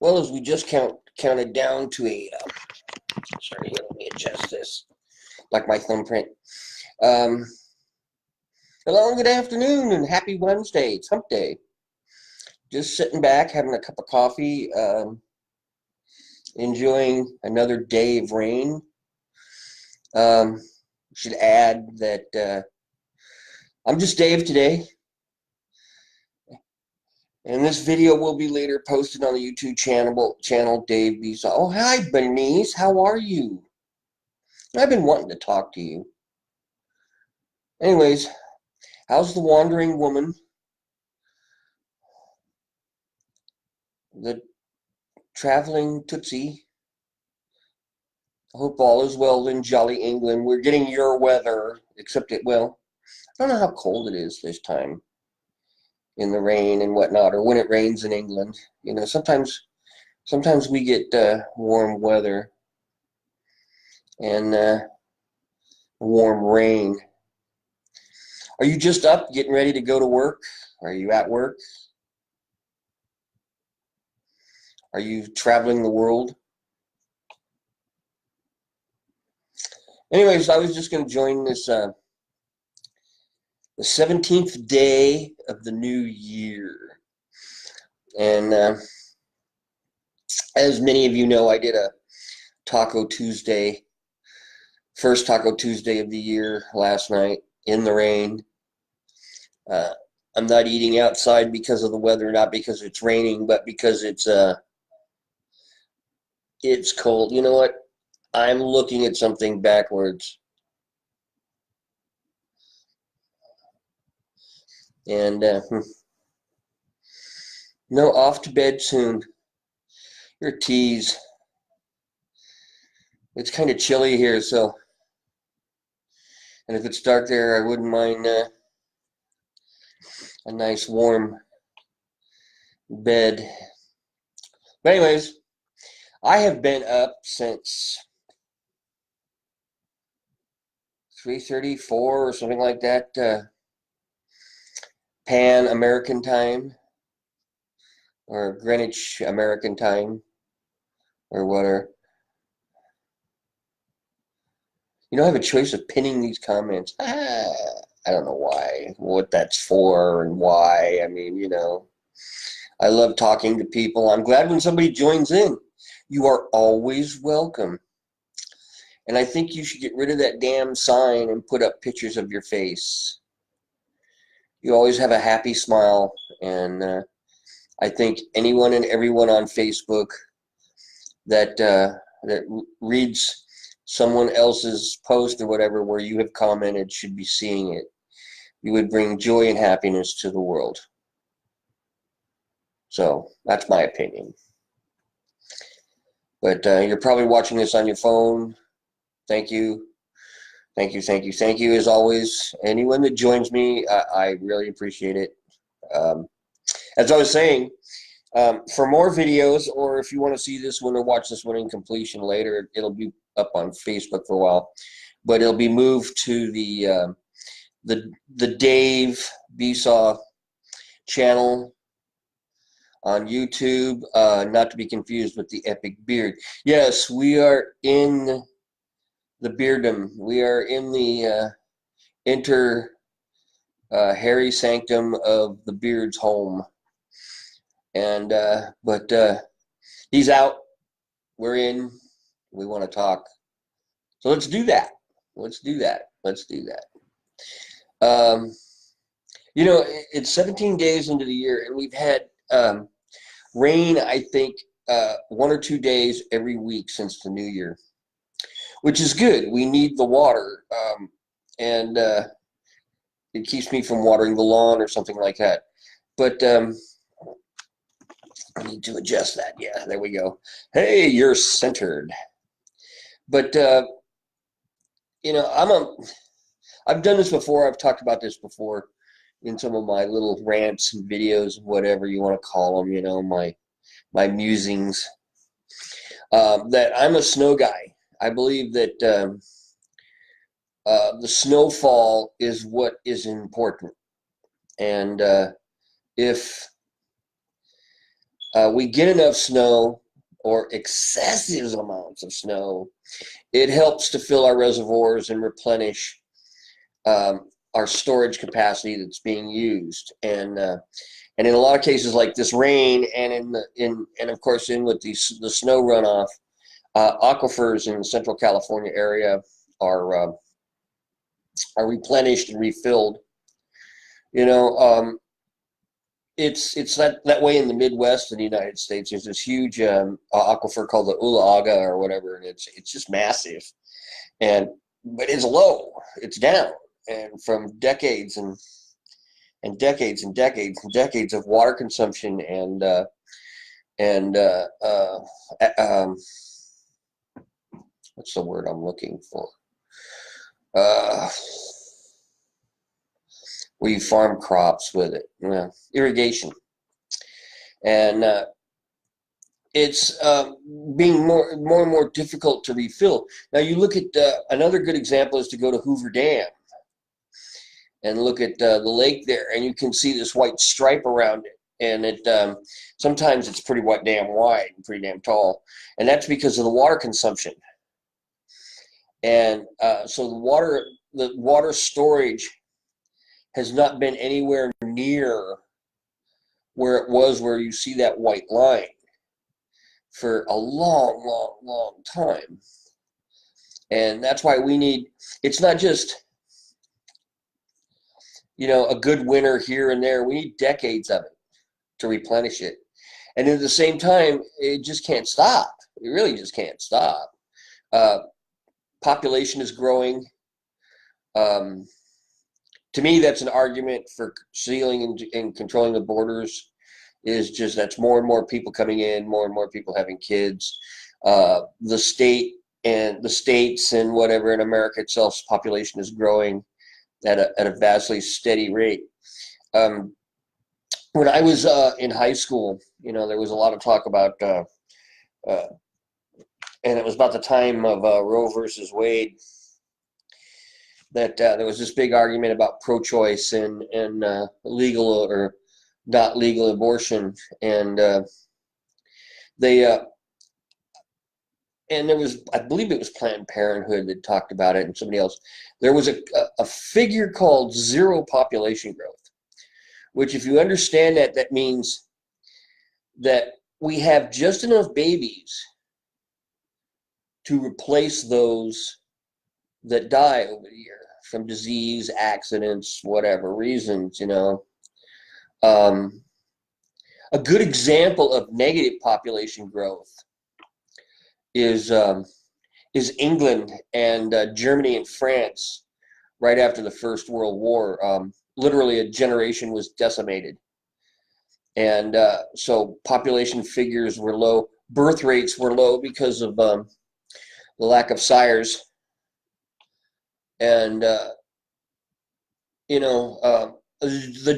Well, as we just counted down to a, sorry, let me adjust this, like my thumbprint. Hello and good afternoon and happy Wednesday. It's hump day. Just sitting back, having a cup of coffee, enjoying another day of rain. Should add that I'm just Dave today. And this video will be later posted on the YouTube channel Dave Bisa. Oh, hi, Bernice. How are you? I've been wanting to talk to you. Anyways, how's the wandering woman? The traveling Tootsie? I hope all is well in jolly England. We're getting your weather, except I don't know how cold it is this time in the rain and whatnot, or when it rains in England. You know, sometimes we get warm weather and warm rain. Are you just up, getting ready to go to work? Are you at work? Are you traveling the world? Anyways, I was just going to join this, the 17th day of the new year. And as many of you know, I did a Taco Tuesday, first Taco Tuesday of the year last night in the rain. I'm not eating outside because of the weather, not because it's raining, but because it's cold. You know what? I'm looking at something backwards. And no, off to bed soon. You're a tease. It's kind of chilly here, so, and if it's dark there, I wouldn't mind a nice warm bed. But anyways, I have been up since 3:34 or something like that, Pan American time, or Greenwich American time, or whatever. You know, I have a choice of pinning these comments. I don't know why, what that's for and why. I mean, you know, I love talking to people. I'm glad when somebody joins in. You are always welcome. And I think you should get rid of that damn sign and put up pictures of your face. You always have a happy smile. And I think anyone and everyone on Facebook that reads someone else's post or whatever where you have commented should be seeing it. You would bring joy and happiness to the world. So that's my opinion. But you're probably watching this on your phone. Thank you. Thank you, thank you, thank you, as always. Anyone that joins me, I really appreciate it. As I was saying, for more videos, or if you want to see this one or watch this one in completion later, it'll be up on Facebook for a while. But it'll be moved to the Dave Bisa channel on YouTube, not to be confused with the Epic Beard. Yes, we are in the beardom. We are in the hairy sanctum of the beard's home. And but he's out. We're in. We want to talk. So let's do that. Let's do that. Let's do that. You know, it's 17 days into the year, and we've had rain, I think, 1 or 2 days every week since the new year, which is good. We need the water, and it keeps me from watering the lawn or something like that. But I need to adjust that. Yeah, there we go. Hey, you're centered. But you know, I've done this before. I've talked about this before in some of my little rants and videos, whatever you want to call them. You know, my musings. That I'm a snow guy. I believe that the snowfall is what is important, and if we get enough snow or excessive amounts of snow, it helps to fill our reservoirs and replenish our storage capacity that's being used. And in a lot of cases like this rain, and and of course in with the snow runoff, aquifers in the Central California area are replenished and refilled. You know, it's that way in the Midwest of the United States. There's this huge aquifer called the Ulaga or whatever, and it's just massive. And but it's low, it's down, and from decades and decades and decades and decades of water consumption and what's the word I'm looking for? Uh, where you farm crops with it, irrigation, and it's being more and more difficult to refill. Now you look at another good example is to go to Hoover Dam and look at the lake there, and you can see this white stripe around it, and it sometimes it's pretty damn wide and pretty damn tall, and that's because of the water consumption. And so the water storage has not been anywhere near where it was, where you see that white line, for a long time. And that's why we need, it's not just, a good winter here and there. We need decades of it to replenish it. And at the same time, it just can't stop. It really just can't stop. Population is growing. To me, that's an argument for sealing and controlling the borders. Is just that's more and more people coming in, more and more people having kids. The states and whatever in America itself's population is growing at a vastly steady rate. When I was in high school, there was a lot of talk about, and it was about the time of Roe versus Wade, that there was this big argument about pro-choice and legal or not legal abortion, and and there was, I believe it was Planned Parenthood that talked about it, and somebody else. There was a figure called zero population growth, which, if you understand that, that means that we have just enough babies to replace those that die over the year from disease, accidents, whatever reasons, A good example of negative population growth is England and Germany and France right after the First World War. Literally a generation was decimated. And so population figures were low. Birth rates were low because of the lack of sires. And, the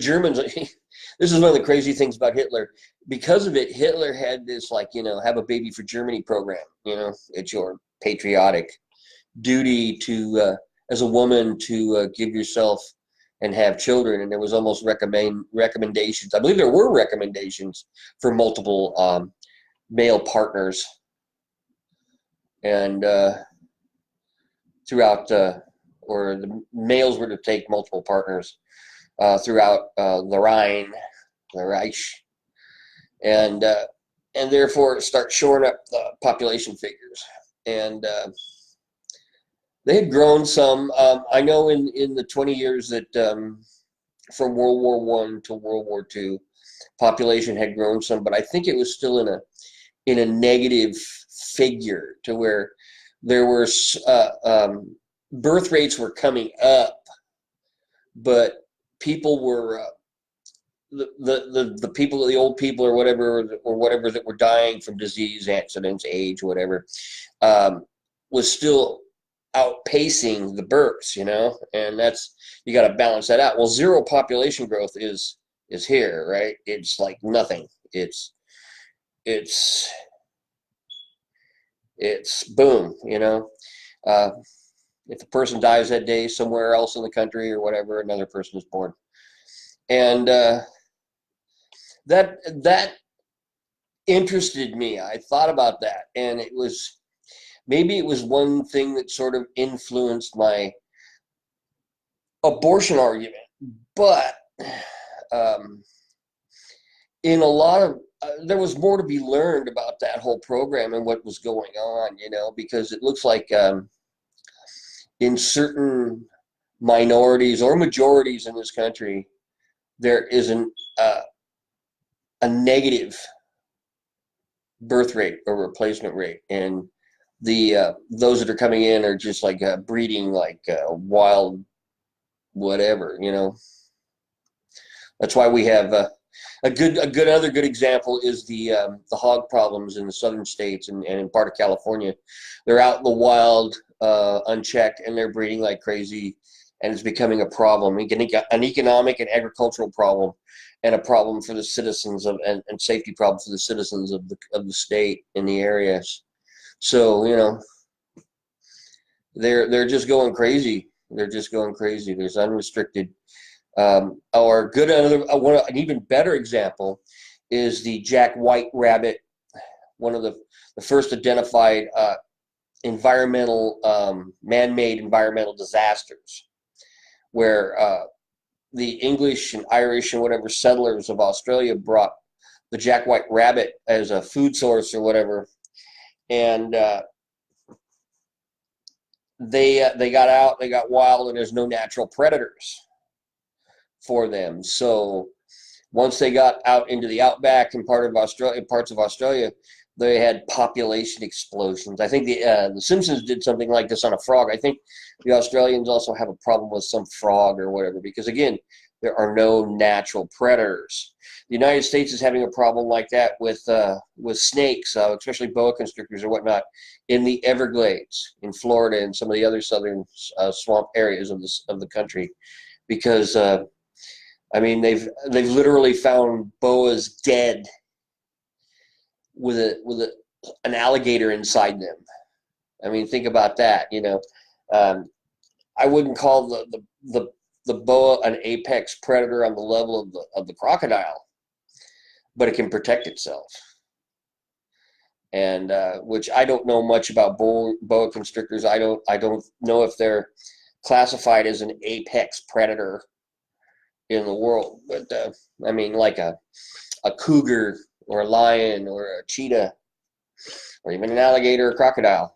Germans, this is one of the crazy things about Hitler. Because of it, Hitler had this, have a baby for Germany program. It's your patriotic duty to, as a woman, to give yourself and have children. And there was almost recommendations. I believe there were recommendations for multiple male partners. And throughout, or the males were to take multiple partners throughout the Rhine, the Reich, and therefore start shoring up the population figures. And they had grown some. I know in the 20 years that from World War I to World War II, population had grown some, but I think it was still in a negative figure, to where there were birth rates were coming up, but people were the people, the old people or whatever that were dying from disease, accidents, age, whatever, was still outpacing the births, and that's, you got to balance that out. Well, zero population growth is here, right? It's like nothing. It's boom, if a person dies that day somewhere else in the country or whatever, another person is born. And that interested me. I thought about that, and it was maybe it was one thing that sort of influenced my abortion argument. But um, in a lot of there was more to be learned about that whole program and what was going on, because it looks like in certain minorities or majorities in this country, there isn't a negative birth rate or replacement rate, and the those that are coming in are just like breeding like wild whatever. That's why we have another good example is the hog problems in the southern states and in part of California. They're out in the wild, unchecked, and they're breeding like crazy, and it's becoming a problem, an economic and agricultural problem, and a problem for the citizens and safety problem for the citizens of the state in the areas. So they're just going crazy. They're just going crazy. There's unrestricted. Or good an even better example is the Jack White rabbit, one of the first identified man-made environmental disasters, where the English and Irish and whatever settlers of Australia brought the Jack White rabbit as a food source or whatever, and they got out, they got wild, and there's no natural predators for them. So once they got out into the outback and parts of Australia, they had population explosions. I think the Simpsons did something like this on a frog. I think the Australians also have a problem with some frog or whatever, because again, there are no natural predators. The United States is having a problem like that with snakes, especially boa constrictors or whatnot, in the Everglades in Florida and some of the other southern swamp areas of the country, because they've literally found boas dead with an alligator inside them. I mean, think about that. I wouldn't call the boa an apex predator on the level of the crocodile, but it can protect itself. And which I don't know much about boa constrictors. I don't know if they're classified as an apex predator in the world, but like a cougar or a lion or a cheetah or even an alligator or crocodile,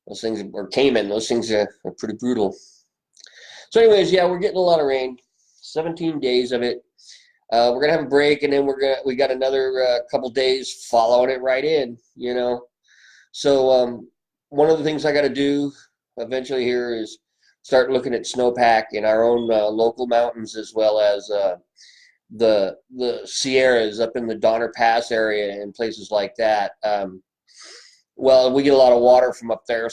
those things, or caiman, those things are pretty brutal. So anyways, yeah, we're getting a lot of rain, 17 days of it. We're gonna have a break, and then we got another couple days following it right in. So one of the things I got to do eventually here is start looking at snowpack in our own local mountains, as well as the Sierras up in the Donner Pass area and places like that. Well, we get a lot of water from up there,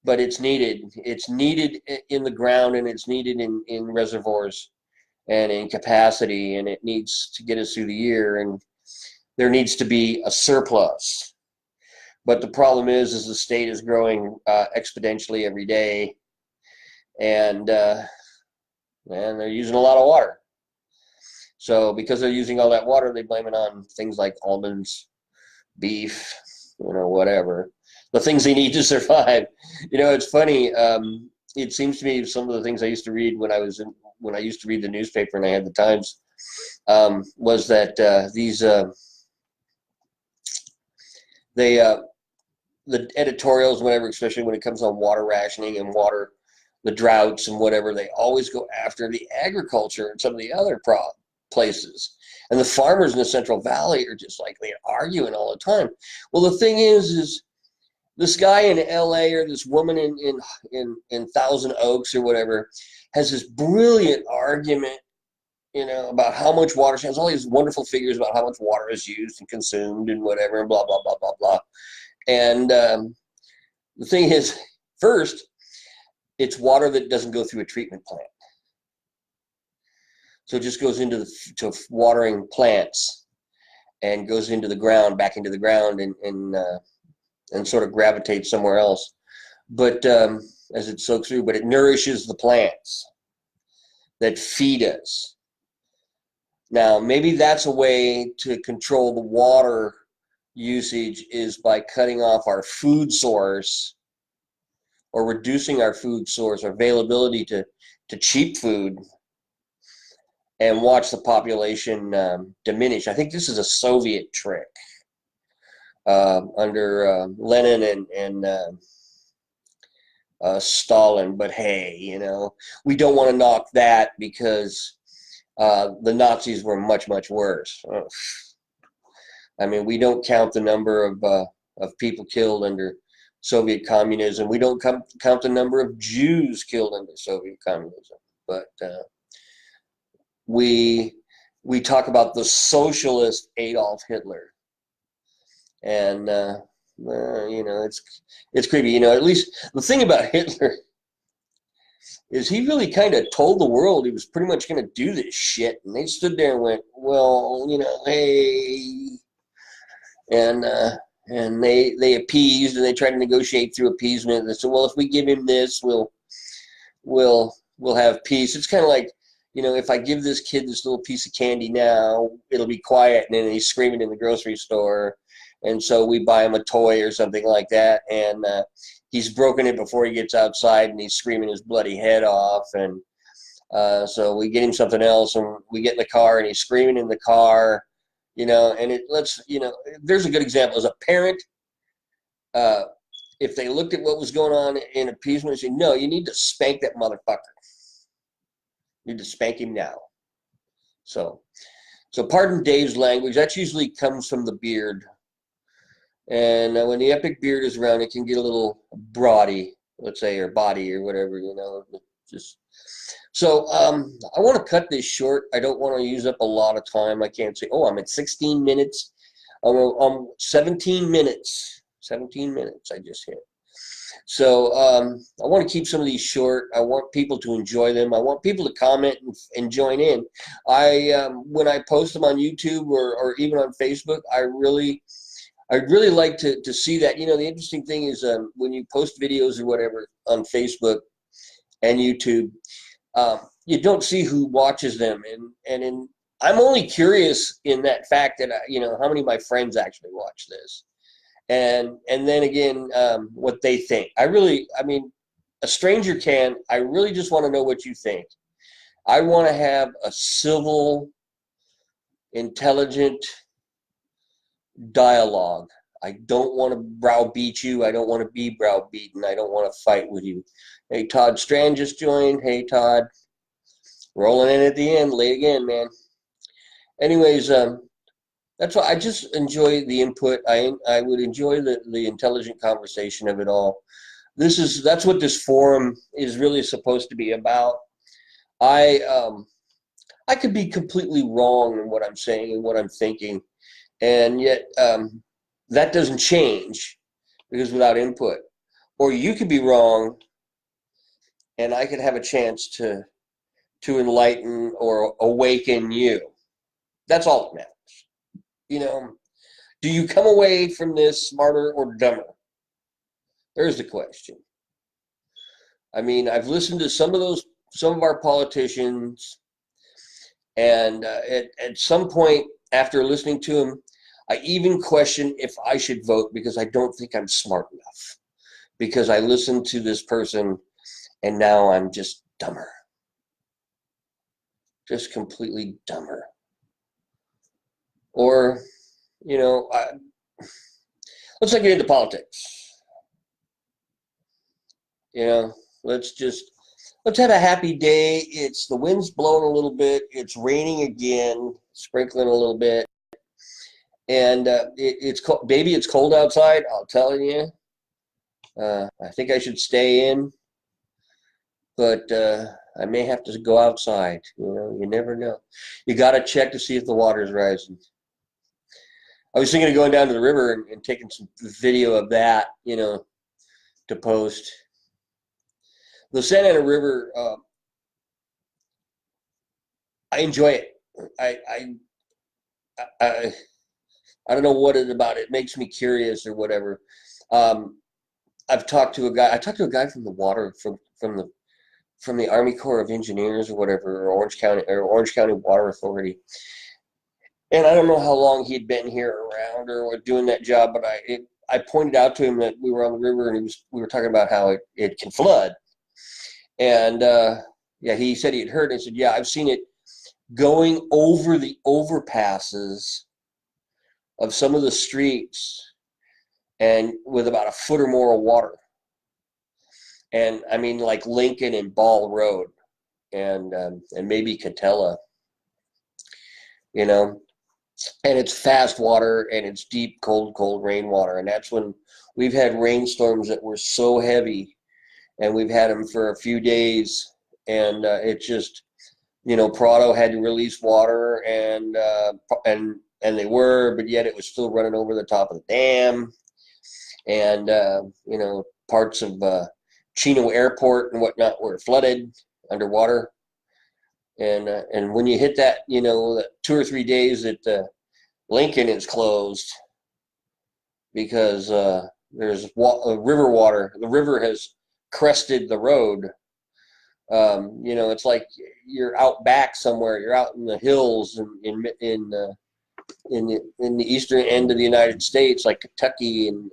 but it's needed. It's needed in the ground, and it's needed in reservoirs and in capacity, and it needs to get us through the year, and there needs to be a surplus. But the problem is the state is growing exponentially every day, and they're using a lot of water. So because they're using all that water, they blame it on things like almonds, beef, whatever. The things they need to survive. It's funny. It seems to me some of the things I used to read when I used to read the newspaper and I had the Times, was that the editorials, whatever, especially when it comes on water rationing and the droughts and whatever, they always go after the agriculture and some of the other places. And the farmers in the Central Valley are just like, they're arguing all the time. Well, the thing is this guy in LA or this woman in Thousand Oaks or whatever has this brilliant argument, about how much water, she has all these wonderful figures about how much water is used and consumed and whatever, and blah, blah, blah, blah, blah. And the thing is, first, it's water that doesn't go through a treatment plant. So it just goes to watering plants and goes into the ground, back into the ground, and sort of gravitates somewhere else. But as it soaks through, but it nourishes the plants that feed us. Now, maybe that's a way to control the water usage is by cutting off our food source or reducing our food source or availability to cheap food and watch the population diminish. I think this is a Soviet trick under Lenin and Stalin. But hey, we don't want to knock that because the Nazis were much, much worse. I mean, we don't count the number of people killed under Soviet communism. We don't count the number of Jews killed under Soviet communism. But we talk about the socialist Adolf Hitler, and it's creepy. At least the thing about Hitler is he really kind of told the world he was pretty much going to do this shit, and they stood there and went, well, hey, and they appeased, and they tried to negotiate through appeasement. They said, well, if we give him this, we'll have peace. It's kind of like, if I give this kid this little piece of candy now, it'll be quiet, and then he's screaming in the grocery store, and so we buy him a toy or something like that, and he's broken it before he gets outside, and he's screaming his bloody head off, and so we get him something else, and we get in the car, and he's screaming in the car, and there's a good example. As a parent, if they looked at what was going on in appeasement and said, no, you need to spank that motherfucker. You need to spank him now. So pardon Dave's language. That usually comes from the beard. And when the epic beard is around, it can get a little broady, let's say, or body or whatever, So I want to cut this short. I don't want to use up a lot of time. I can't say, I'm at 16 minutes. I'm 17 minutes. 17 minutes I just hit. So I want to keep some of these short. I want people to enjoy them. I want people to comment and join in. When I post them on YouTube or even on Facebook, I'd really like to see that. The interesting thing is when you post videos or whatever on Facebook and YouTube, you don't see who watches them. And I'm only curious in that fact that, how many of my friends actually watch this. And then again, what they think. A stranger can. I really just want to know what you think. I want to have a civil, intelligent dialogue. I don't want to browbeat you. I don't want to be browbeaten. I don't want to fight with you. Hey, Todd Strand just joined. Hey, Todd. Rolling in at the end. Late again, man. Anyways, that's why I just enjoy the input. I would enjoy the intelligent conversation of it all. That's what this forum is really supposed to be about. I could be completely wrong in what I'm saying and what I'm thinking, and yet that doesn't change because without input. Or you could be wrong, and I could have a chance to enlighten or awaken you. That's all that matters. Do you come away from this smarter or dumber? There's the question. I've listened to some of our politicians, and at some point after listening to them, I even question if I should vote because I don't think I'm smart enough. Because I listened to this person, and now I'm just dumber. Just completely dumber. Or, let's not get into politics. Let's have a happy day. The wind's blowing a little bit. It's raining again, sprinkling a little bit. And it's cold. Baby, it's cold outside. I'll tell you. I think I should stay in. But I may have to go outside. You never know. You got to check to see if the water's rising. I was thinking of going down to the river and taking some video of that, to post. The Santa Ana River, I enjoy it. I don't know what it about it makes me curious or whatever. I've talked to a guy. I talked to a guy from the water from the Army Corps of Engineers or whatever, or Orange County Water Authority, And I don't know how long he'd been here around or doing that job, but I pointed out to him that we were on the river and we were talking about how it can flood. And yeah, he said he'd heard it. I said, yeah, I've seen it going over the overpasses of some of the streets and with about a foot or more of water. And I mean, like Lincoln and Ball Road and maybe Catella, you know, and it's fast water and it's deep, cold rainwater. And that's when we've had rainstorms that were so heavy, and we've had them for a few days, and it just, you know, Prado had to release water, and they were, but yet it was still running over the top of the dam, and you know, parts of Chino Airport and whatnot were flooded underwater, and when you hit that, you know, 2 or 3 days that Lincoln is closed because there's river water. The river has crested the road. You know, it's like you're out back somewhere. You're out in the hills in the eastern end of the United States, like Kentucky and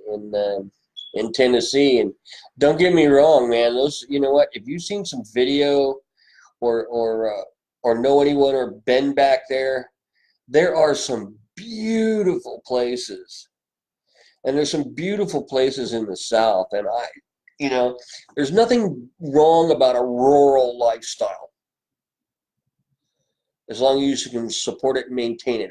in Tennessee. And don't get me wrong, man. Those, you know what? If you've seen some video or know anyone or been back there, there are some beautiful places, and there's some beautiful places in the South. And you know, there's nothing wrong about a rural lifestyle as long as you can support it and maintain it.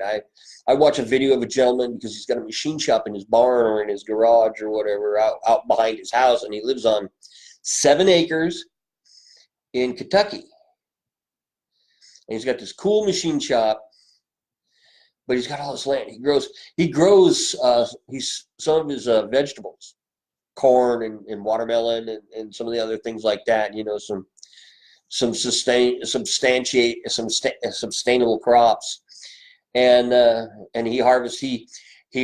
I watch a video of a gentleman because he's got a machine shop in his barn or in his garage or whatever out behind his house, and he lives on 7 acres in Kentucky. And he's got this cool machine shop, but he's got all this land. He grows some of his vegetables, corn and watermelon and some of the other things like that. You know, some sustainable crops, and he harvests. He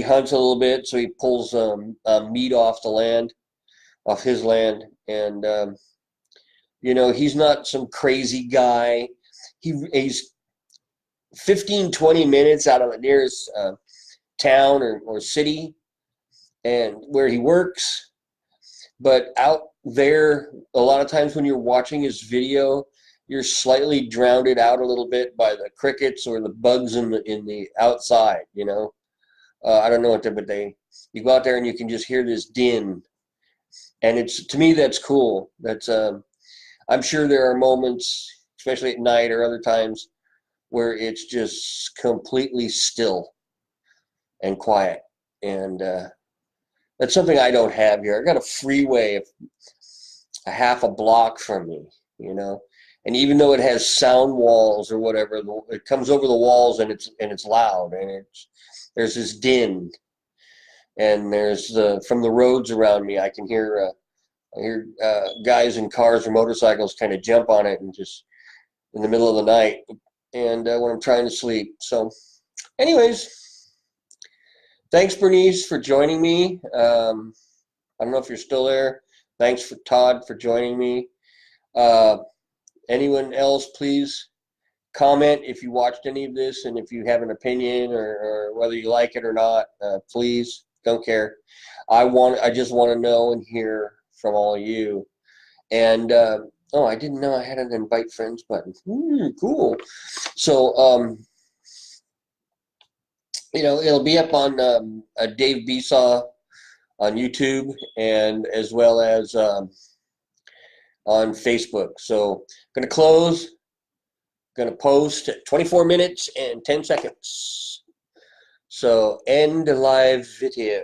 hunts a little bit, so he pulls meat off his land, and you know, he's not some crazy guy. He's 15-20 minutes out of the nearest town or city and where he works. But out there, a lot of times when you're watching his video, you're slightly drowned out a little bit by the crickets or the bugs in the outside, you know. I don't know what but you go out there and you can just hear this din. And to me, that's cool. That's I'm sure there are moments, especially at night or other times, where it's just completely still and quiet. And that's something I don't have here. I got a freeway a half a block from me, you know. And even though it has sound walls or whatever, it comes over the walls and it's loud, and there's this din. And there's from the roads around me, I can hear guys in cars or motorcycles kind of jump on it and just in the middle of the night, and when I'm trying to sleep. So anyways, thanks, Bernice, for joining me. I don't know if you're still there. Thanks for Todd for joining me. Anyone else, please comment if you watched any of this, and if you have an opinion or whether you like it or not. Please, don't care. I just want to know and hear from all of you. And oh, I didn't know I had an invite friends button. Cool. So you know, it'll be up on Dave Besaw on YouTube, and as well as on Facebook. So I'm going to close. Going to post at 24 minutes and 10 seconds. So end live video.